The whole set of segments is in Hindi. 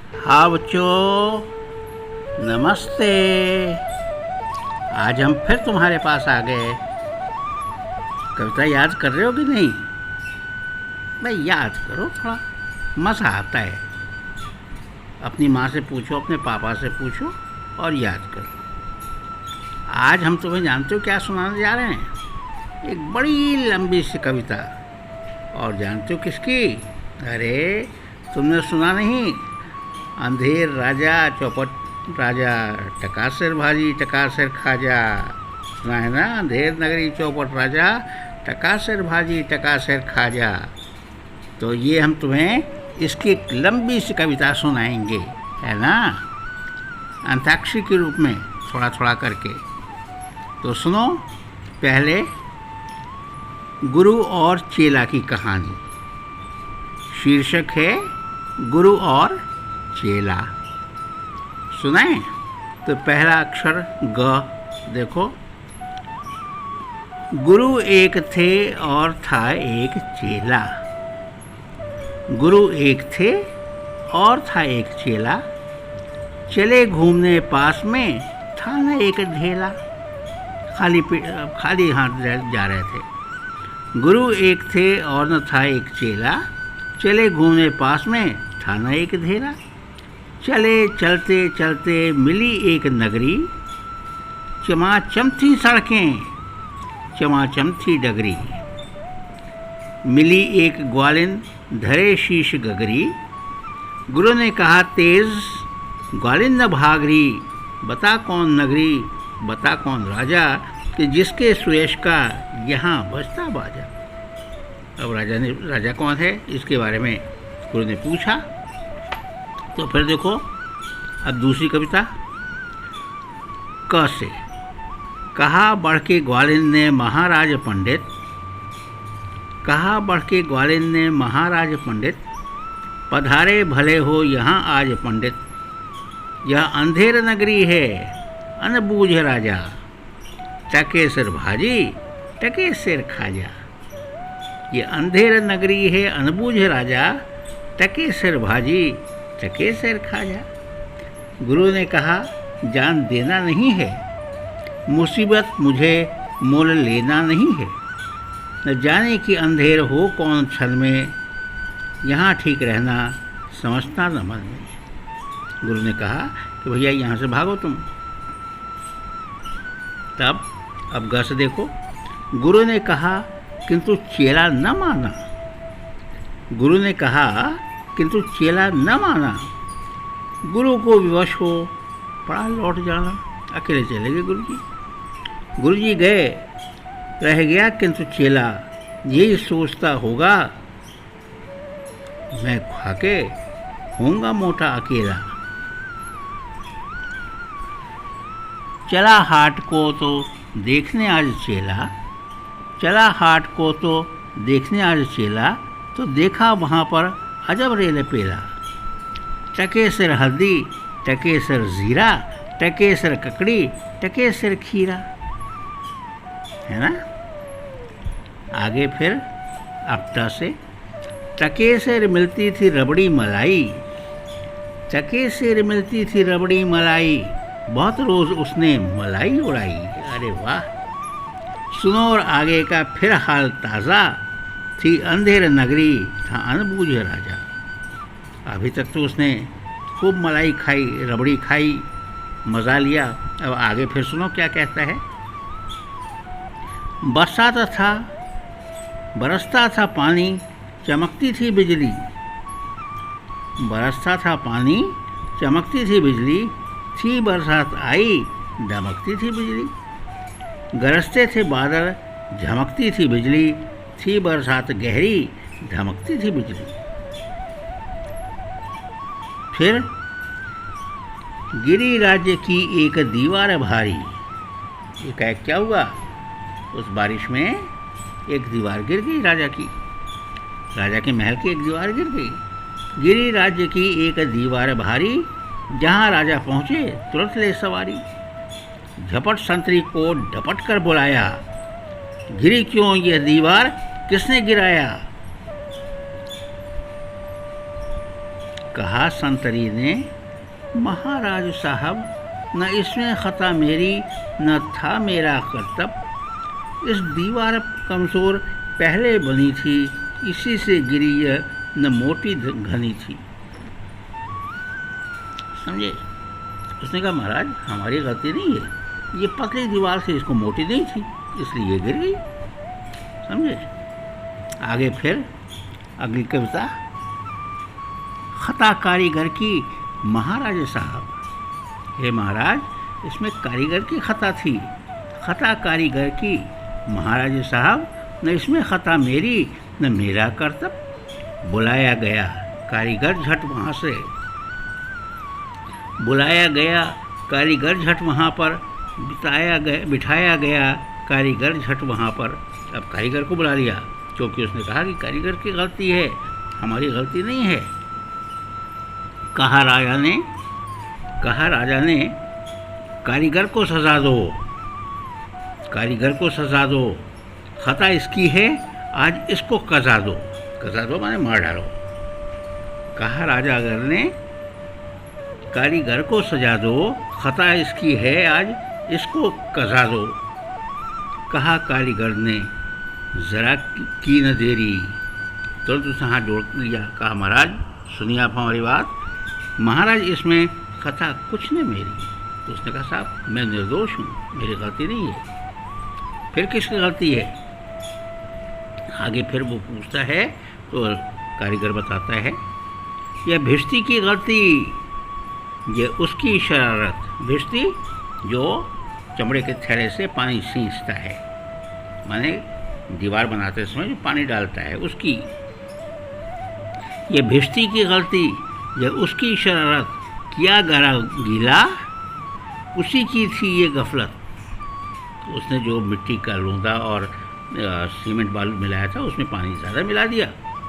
हाँ बच्चों, नमस्ते। आज हम फिर तुम्हारे पास आ गए। कविता याद कर रहे हो कि नहीं? भाई याद करो, थोड़ा मज़ा आता है। अपनी माँ से पूछो, अपने पापा से पूछो और याद करो। आज हम तुम्हें जानते हो क्या सुनाने जा रहे हैं? एक बड़ी लंबी सी कविता। और जानते हो किसकी? अरे तुमने सुना नहीं? अंधेर राजा चौपट राजा, टकासर भाजी टकासर खाजा। सुना है ना? अंधेर नगरी चौपट राजा, टकासर भाजी टकासर खाजा। तो ये हम तुम्हें इसकी एक लंबी सी कविता सुनाएंगे, है ना? अंताक्षरी के रूप में थोड़ा थोड़ा करके। तो सुनो। पहले गुरु और चेला की कहानी। शीर्षक है गुरु और चेला। सुनाएं? तो पहला अक्षर ग देखो। गुरु एक थे और था एक चेला। गुरु एक थे और था एक चेला। चले घूमने पास में था न एक ढेला। खाली हाथ जा रहे थे। गुरु एक थे और न था एक चेला। चले घूमने पास में था न एक ढेला। चले चलते चलते मिली एक नगरी। चमाचम थी सड़कें, चमाचम थी डगरी। मिली एक ग्वालिन धरे शीश गगरी। गुरु ने कहा तेज ग्वालिन न भाग रही। बता कौन नगरी, बता कौन राजा, कि जिसके सुयश का यहाँ बजता बाजा। अब राजा कौन है, इसके बारे में गुरु ने पूछा। तो फिर देखो, अब दूसरी कविता क से। कहा बढ़ के ग्वालिन ने महाराज पंडित। कहा बढ़ के ग्वालिन ने महाराज पंडित। पधारे भले हो यहाँ आज पंडित। यह अंधेर नगरी है अनबूझ राजा। टके सिर भाजी टके सिर खाजा। ये अंधेर नगरी है अनबूझ राजा। टके सिर भाजी टके सिर खाजा। गुरु ने कहा जान देना नहीं है। मुसीबत मुझे मोल लेना नहीं है। न जाने कि अंधेर हो कौन छल में। यहाँ ठीक रहना समझता न मन में। गुरु ने कहा कि भैया यहाँ से भागो तुम। तब अब ग से देखो। गुरु ने कहा किंतु चेला न माना। गुरु ने कहा किंतु चेला न माना। गुरु को विवश हो पड़ा लौट जाना। अकेले चले गए गुरुजी। गुरुजी गए, रह गया किंतु चेला यही सोचता होगा मैं खाके होऊंगा मोटा अकेला। चला हाट को तो देखने आज चेला। चला हाट को तो देखने आज चेला। तो देखा वहाँ पर अजब रेल पेला। टके सिर हल्दी टके सिर जीरा। टके सिर ककड़ी टके सिर खीरा। है ना? आगे फिर अपटा से। टके सिर मिलती थी रबड़ी मलाई। टके सिर मिलती थी रबड़ी मलाई। बहुत रोज़ उसने मलाई उड़ाई। अरे वाह! सुनो और आगे का फिर हाल ताज़ा। थी अंधेर नगरी था अनबूझ राजा। अभी तक तो उसने खूब मलाई खाई, रबड़ी खाई, मज़ा लिया। अब आगे फिर सुनो क्या कहता है। बरसता था पानी चमकती थी बिजली। बरसता था पानी चमकती थी बिजली। थी बरसात आई दमकती थी बिजली। गरजते थे बादल झमकती थी बिजली। थी बरसात गहरी धमकती थी बिजली। फिर गिरी राज्य की एक दीवार भारी। एकाएक क्या हुआ? उस बारिश में एक दीवार गिर गई राजा की। राजा के महल की एक दीवार गिर गई। गिरी राज्य की एक दीवार भारी। जहाँ राजा पहुँचे तुरंत ले सवारी। झपट संतरी को डपट कर बुलाया। गिरी क्यों यह दीवार किसने गिराया? कहा संतरी ने, महाराज साहब न इसमें खता मेरी न था मेरा कर्तव्य। इस दीवार कमज़ोर पहले बनी थी, इसी से गिरी यह न मोटी घनी थी। समझे? उसने कहा महाराज हमारी गलती नहीं है, ये पतली दीवार से इसको मोटी नहीं थी इसलिए ये गिर गई। समझे? आगे फिर अगली कविता, खता कारीगर की महाराज साहब। हे महाराज, इसमें कारीगर की खता थी, खता कारीगर की महाराज साहब, न इसमें खता मेरी न मेरा कर्तव्य। बुलाया गया कारीगर झट वहाँ से, बुलाया गया कारीगर झट वहाँ पर, बिठाया गया कारीगर झट वहाँ पर। अब कारीगर को बुला लिया क्योंकि उसने कहा कि कारीगर की गलती है, हमारी गलती नहीं है। कहा राजा ने कारीगर को सजा दो, कारीगर को सजा दो, खता इसकी है आज इसको कजा दो। कजा दो माने मार डालो। कहा राजा अगर ने कारीगर को सजा दो, खता इसकी है आज इसको कजा दो। कहा कारीगर ने ज़रा की न देरी, तुरंत उसने हाथ जोड़ लिया। कहा महाराज सुनिए आप हमारी बात, महाराज इसमें खता कुछ नहीं मेरी। तो उसने कहा साहब मैं निर्दोष हूँ, मेरी गलती नहीं है। फिर किसकी गलती है? आगे फिर वो पूछता है तो कारीगर बताता है यह भिश्ती की गलती, ये उसकी शरारत। भिश्ती जो चमड़े के थैले से पानी सींचता है, माने दीवार बनाते समय जो पानी डालता है उसकी। ये भिश्ती की गलती, ये उसकी शरारत, किया गरा गीला उसी की थी ये गफलत। उसने जो मिट्टी का लूंदा और सीमेंट बालू मिलाया था उसमें पानी ज़्यादा मिला दिया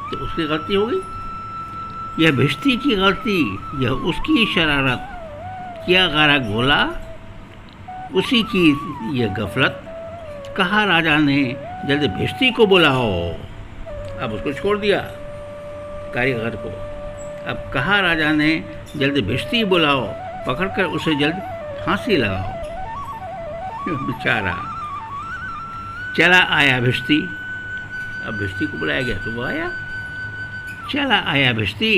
तो उसकी गलती हो गई। यह भिश्ती की गलती, यह उसकी शरारत, किया गरा गोला उसी की ये गफलत। कहा राजा ने जल्द भिश्ती को बुलाओ। अब उसको छोड़ दिया कारीगर को। अब कहा राजा ने जल्द भिश्ती बुलाओ, पकड़कर उसे जल्द फांसी लगाओ। बेचारा चला आया भिश्ती। अब भिश्ती को बुलाया गया तो वो आया। चला आया भिश्ती,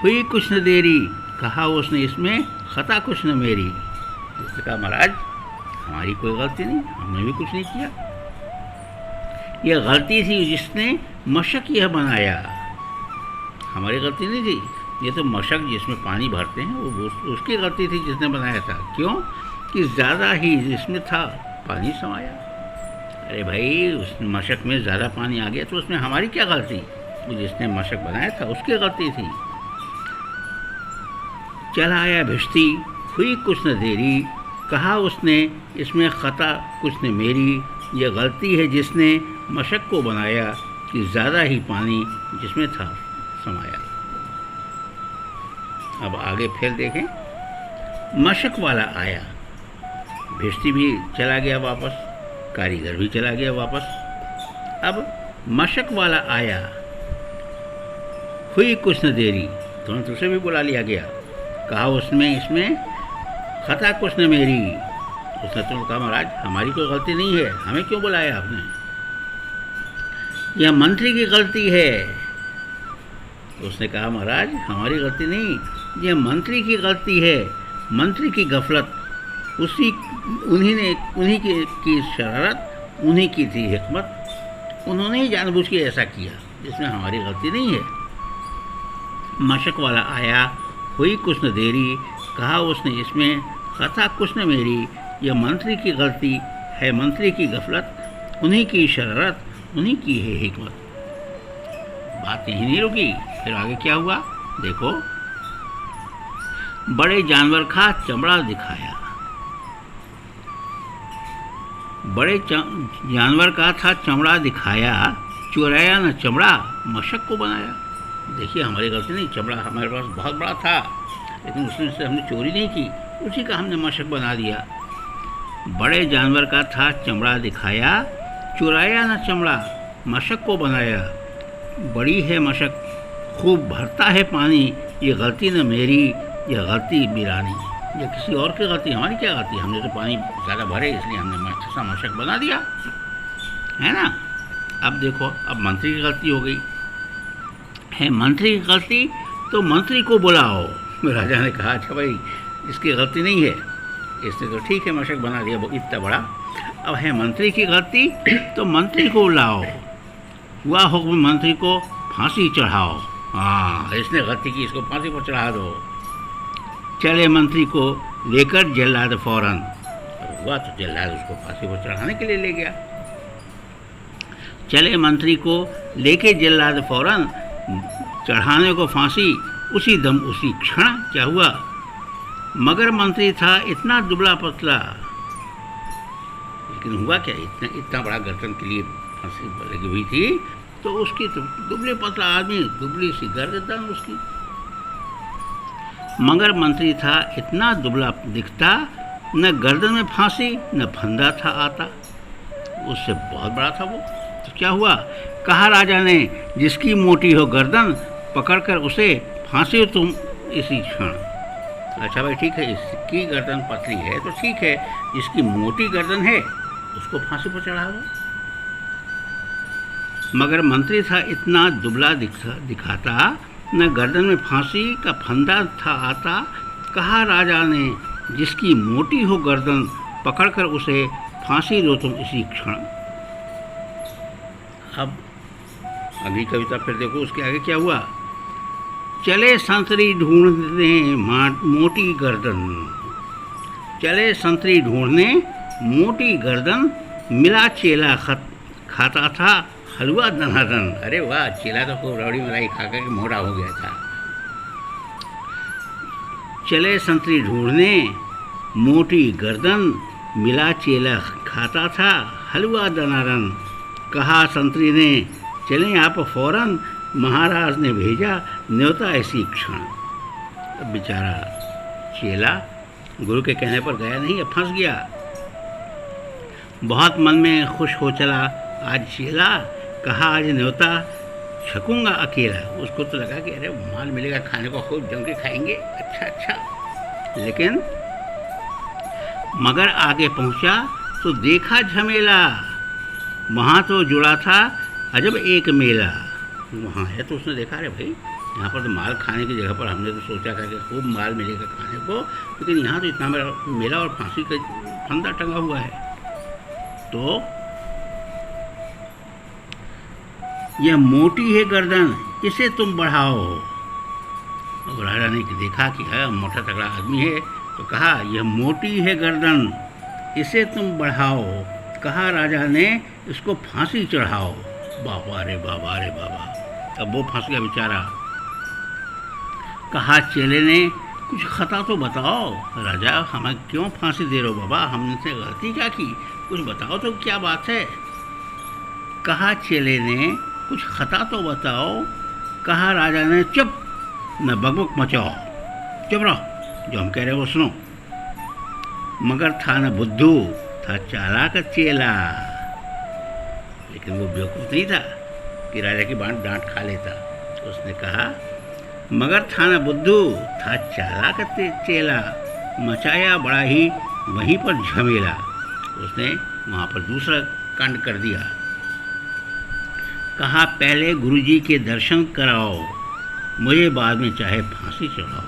हुई कुछ न देरी, कहा उसने इसमें खता कुछ न मेरी। उसने कहा महाराज हमारी कोई गलती नहीं, हमने भी कुछ नहीं किया। यह गलती थी जिसने मशक यह बनाया, हमारी गलती नहीं थी। ये तो मशक जिसमें पानी भरते हैं वो उसकी गलती थी जिसने बनाया था। क्यों? कि ज़्यादा ही जिसमें था पानी समाया। अरे भाई उस मशक में ज़्यादा पानी आ गया तो उसमें हमारी क्या गलती? वो जिसने मशक बनाया था उसकी गलती थी। चला आया भिश्ती, हुई कुछ न देरी, कहा उसने इसमें खता कुछ न मेरी। यह गलती है जिसने मशक को बनाया कि ज़्यादा ही पानी जिसमें था समाया। अब आगे फिर देखें, मशक वाला आया, भिश्ती भी चला गया वापस, कारीगर भी चला गया वापस। अब मशक वाला आया, हुई कुछ न देरी, तुरंत उसे भी बुला लिया गया। कहा उसमें इसमें खता कुछ न मेरी। उसने तो कहा महाराज हमारी कोई गलती नहीं है, हमें क्यों बुलाया आपने? यह मंत्री की गलती है। उसने कहा महाराज हमारी गलती नहीं, यह मंत्री की गलती है, मंत्री की गफलत, उन्हीं की शरारत, उन्हीं की थी हिकमत, उन्होंने ही जानबूझ के ऐसा किया जिसमें हमारी गलती नहीं है। मशक वाला आया, हुई कुछ न देरी, कहा उसने इसमें खता कुछ न मेरी। यह मंत्री की गलती है, मंत्री की गफलत, उन्हीं की शरारत, उन्हीं की है हिकमत। बात यहीं नहीं रुकी, फिर आगे क्या हुआ देखो। बड़े जानवर का चमड़ा दिखाया, बड़े जानवर का था चमड़ा दिखाया, चुराया न चमड़ा मशक को बनाया। देखिए हमारी गलती नहीं, चमड़ा हमारे पास बहुत बड़ा था लेकिन उसमें से हमने चोरी नहीं की, उसी का हमने मशक बना दिया। बड़े जानवर का था चमड़ा दिखाया, चुराया न चमड़ा मशक को बनाया। बड़ी है मशक, खूब भरता है पानी, ये गलती न मेरी, ये गलती मीरानी, ये किसी और की गलती, हमारी क्या गलती? हमने तो पानी ज़्यादा भरे इसलिए हमने मच्छर सा मशक बना दिया, है ना। अब देखो, अब मंत्री की गलती हो गई है, मंत्री की गलती तो मंत्री को बुलाओ। राजा ने कहा अच्छा भाई इसकी गलती नहीं है, इसने तो ठीक है मशक बना दिया इतना बड़ा, अब है मंत्री की गलती तो मंत्री को बुलाओ। हुआ हुक्म मंत्री को फांसी चढ़ाओ। हाँ, इसने गलती की, इसको फांसी पर चढ़ा दो। चले मंत्री को लेकर जल्लाद फौरन। हुआ तो जल्लाद उसको फांसी पर चढ़ाने के लिए ले गया। चले मंत्री को लेके जल्लाद फौरन, चढ़ाने को फांसी उसी दम उसी क्षण। क्या हुआ? मगर मंत्री था इतना दुबला पतला, लेकिन हुआ क्या, इतना बड़ा गर्दन के लिए फांसी लगी हुई थी तो उसकी तो दुबले पतला आदमी, दुबली सी गर्दन उसकी। मगर मंत्री था इतना दुबला दिखता, न गर्दन में फांसी न फंदा था आता, उससे बहुत बड़ा था वो। तो क्या हुआ? कहा राजा ने जिसकी मोटी हो गर्दन, पकड़कर उसे फांसी तुम इसी क्षण। अच्छा भाई ठीक है, इसकी गर्दन पतली है तो ठीक है, जिसकी मोटी गर्दन है उसको फांसी पर चढ़ा दो। मगर मंत्री था इतना दुबला दिखाता, न गर्दन में फांसी का फंदा था आता। कहा राजा ने जिसकी मोटी हो गर्दन, पकड़कर उसे फांसी दो तुम इसी क्षण। अब अगली कविता फिर देखो, उसके आगे क्या हुआ। चले संतरी ढूंढने मोटी गर्दन, चले संतरी ढूंढने मोटी गर्दन, मिला चेला खाता था हलवा दनादन। अरे वाह, चेला तो खूब रबड़ी मलाई खा कर मोटा हो गया था। चले संतरी ढूंढने मोटी गर्दन, मिला चेला खाता था हलवा दनादन। कहा संतरी ने चलें आप फौरन, महाराज ने भेजा न्योता ऐसी क्षण। अब बेचारा चेला गुरु के कहने पर गया नहीं, अब फंस गया। बहुत मन में खुश हो चला आज चेला, कहा आज न्योता छकूंगा अकेला। उसको तो लगा कि अरे माल मिलेगा खाने को, खूब जम के खाएंगे, अच्छा। लेकिन मगर आगे पहुंचा तो देखा झमेला, वहाँ तो जुड़ा था अजब एक मेला। वहाँ है तो उसने देखा, अरे भाई यहाँ पर तो माल खाने की जगह पर हमने तो सोचा था कि खूब माल मिलेगा खाने को, लेकिन यहाँ तो इतना बड़ा मेला और फांसी का फंदा टंगा हुआ है। तो यह मोटी है गर्दन, इसे तुम बढ़ाओ। अब राजा ने देखा कि है मोटा तगड़ा आदमी है, तो कहा यह मोटी है गर्दन, इसे तुम बढ़ाओ। कहा राजा ने इसको फांसी चढ़ाओ। बाबा रे बाबा रे बाबा, अब वो फंस गया बेचारा। कहा चेले ने कुछ खता तो बताओ, राजा हमें क्यों फांसी दे रहे हो बाबा, हमने गलती क्या की, कुछ बताओ तो क्या बात है। कहा चेले ने कुछ खता तो बताओ। कहा राजा ने चुप, न बकबक मचाओ, चुप रहो, जो हम कह रहे हैं वो सुनो। मगर था न बुद्धू, था चालाक चेला, लेकिन वो बेवकूफ़ नहीं था कि राजा की डांट खा लेता। उसने कहा मगर था न बुद्धू, था चालाक चेला, मचाया बड़ा ही वहीं पर झमेला। उसने वहाँ पर दूसरा कांड कर दिया। कहा पहले गुरुजी के दर्शन कराओ, मुझे बाद में चाहे फांसी चढ़ाओ।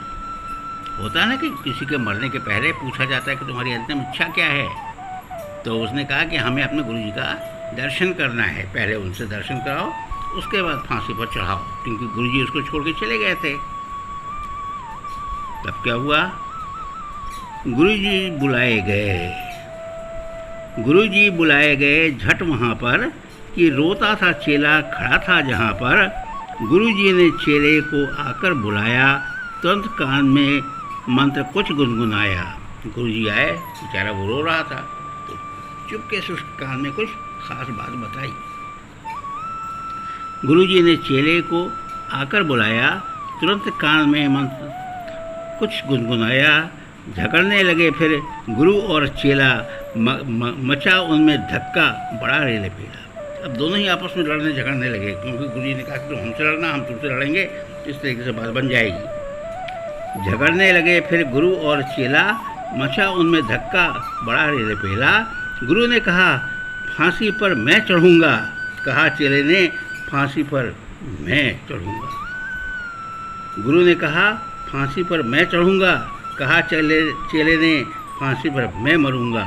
होता है ना कि किसी के मरने के पहले पूछा जाता है कि तुम्हारी अंतिम इच्छा क्या है, तो उसने कहा कि हमें अपने गुरुजी का दर्शन करना है, पहले उनसे दर्शन कराओ, उसके बाद फांसी पर चढ़ाओ, क्योंकि गुरुजी उसको छोड़ के चले गए थे। तब क्या हुआ, गुरुजी बुलाए गए, गुरुजी बुलाए गए झट वहाँ पर, कि रोता था चेला खड़ा था जहाँ पर। गुरुजी ने चेले को आकर बुलाया, तुरंत कान में मंत्र कुछ गुनगुनाया। गुरुजी आए, बेचारा वो रो रहा था, तो चुपके से उस कान में कुछ खास बात बताई। गुरुजी ने चेले को आकर बुलाया, तुरंत कान में मंत्र कुछ गुनगुनाया। झगड़ने लगे फिर गुरु और चेला, मचा उनमें धक्का बड़ा रेले पेड़ा। अब दोनों ही आपस में लड़ने झगड़ने लगे, क्योंकि गुरुजी ने कहा कि तुम हमसे लड़ना, हम तुमसे लड़ेंगे, इस तरीके से बात बन जाएगी। झगड़ने लगे। फिर गुरु और चेला, मचा उनमें धक्का, बड़ा रेपेला। गुरु ने कहा फांसी पर मैं चढ़ूँगा, कहा चेले ने फांसी पर मैं चढ़ूँगा। गुरु ने कहा फांसी पर मैं चढ़ूँगा, कहा चेले ने फांसी पर मैं मरूँगा।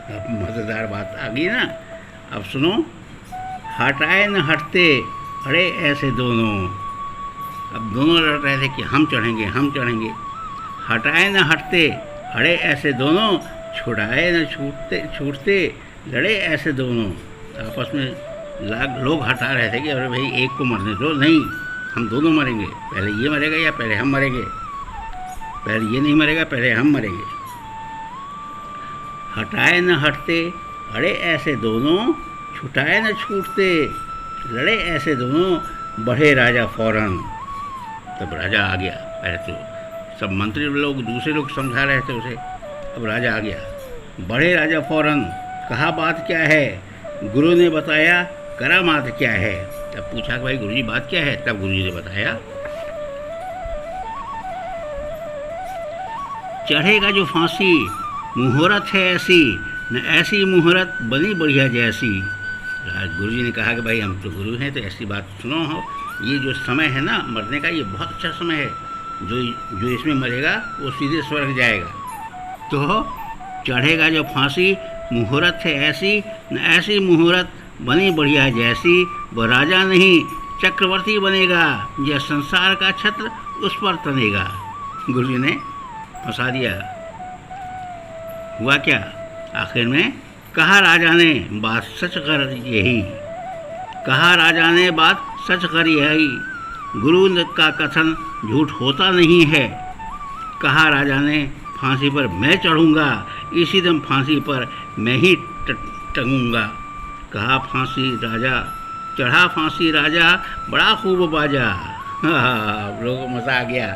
अब मज़ेदार बात आ गई ना। अब सुनो, हटाए न हटते अड़े ऐसे दोनों। अब दोनों लड़ रहे थे कि हम चढ़ेंगे हम चढ़ेंगे। हटाए न हटते अड़े ऐसे दोनों, छुड़ाए न छूटते लड़े ऐसे दोनों। आपस में लोग हटा रहे थे कि अरे भाई एक को मरने दो, नहीं हम दोनों मरेंगे, पहले ये मरेगा या पहले हम मरेंगे, पहले ये नहीं मरेगा पहले हम मरेंगे। हटाए न हटते अड़े ऐसे दोनों, छुटाए न छूटते लड़े ऐसे दोनों। बढ़े राजा फौरन। तब राजा आ गया। पहले तो सब मंत्री लोग दूसरे लोग समझा रहे थे उसे, अब राजा आ गया। बढ़े राजा फौरन, कहा बात क्या है। गुरु ने बताया करामात क्या है। तब पूछा कि भाई गुरुजी बात क्या है। तब गुरुजी ने बताया चढ़ेगा जो फांसी, मुहूर्त है ऐसी, न ऐसी मुहूर्त बनी बढ़िया जैसी। गुरुजी ने कहा कि भाई हम तो गुरु हैं तो ऐसी बात सुनो हो, ये जो समय है ना मरने का, ये बहुत अच्छा समय है। जो इसमें मरेगा वो सीधे स्वर्ग जाएगा। तो चढ़ेगा जो फांसी, मुहूर्त है ऐसी, न ऐसी मुहूर्त बनी बढ़िया जैसी। वो राजा नहीं चक्रवर्ती बनेगा, यह संसार का छत्र उस पर तनेगा। गुरुजी ने फंसा दिया। हुआ क्या, आखिर में कहा राजा ने बात सच कर यही, कहा राजा ने बात सच कर यही। गुरु का कथन झूठ होता नहीं है। कहा राजा ने फांसी पर मैं चढ़ूँगा, इसी दम फांसी पर मैं ही टंगूँगा। कहा फांसी राजा, चढ़ा फांसी राजा, बड़ा खूब बाजा। लोगों को मज़ा आ गया।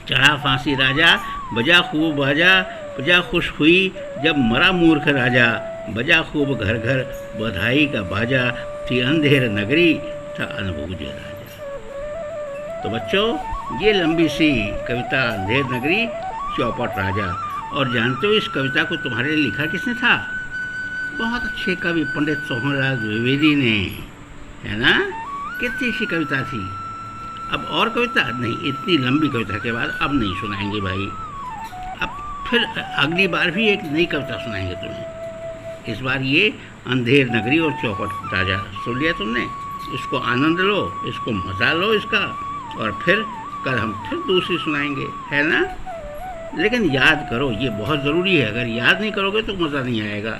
चढ़ा फांसी राजा, बजा खूब बाजा। प्रजा खुश हुई जब मरा मूर्ख राजा, बजा खूब घर घर बधाई का बाजा। थी अंधेर नगरी, था अनबूझ राजा। तो बच्चों, ये लंबी सी कविता अंधेर नगरी चौपट राजा। और जानते हो इस कविता को तुम्हारे लिए लिखा किसने था? बहुत अच्छे कवि पंडित सोहनलाल द्विवेदी ने, है ना। कितनी सी कविता थी। अब और कविता नहीं, इतनी लंबी कविता के बाद अब नहीं सुनाएंगे भाई। अब फिर अगली बार भी एक नई कविता सुनाएंगे तुम्हें। इस बार ये अंधेर नगरी और चौपट राजा सुन लिया तुमने, इसको आनंद लो, इसको मज़ा लो इसका। और फिर कल हम फिर दूसरी सुनाएंगे, है ना। लेकिन याद करो, ये बहुत ज़रूरी है। अगर याद नहीं करोगे तो मज़ा नहीं आएगा,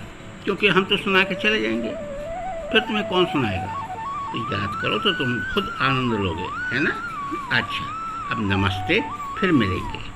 क्योंकि हम तो सुना के चले जाएंगे, फिर तुम्हें कौन सुनाएगा। तो याद करो तो तुम खुद आनंद लोगे, है ना। अच्छा, अब नमस्ते, फिर मिलेंगे।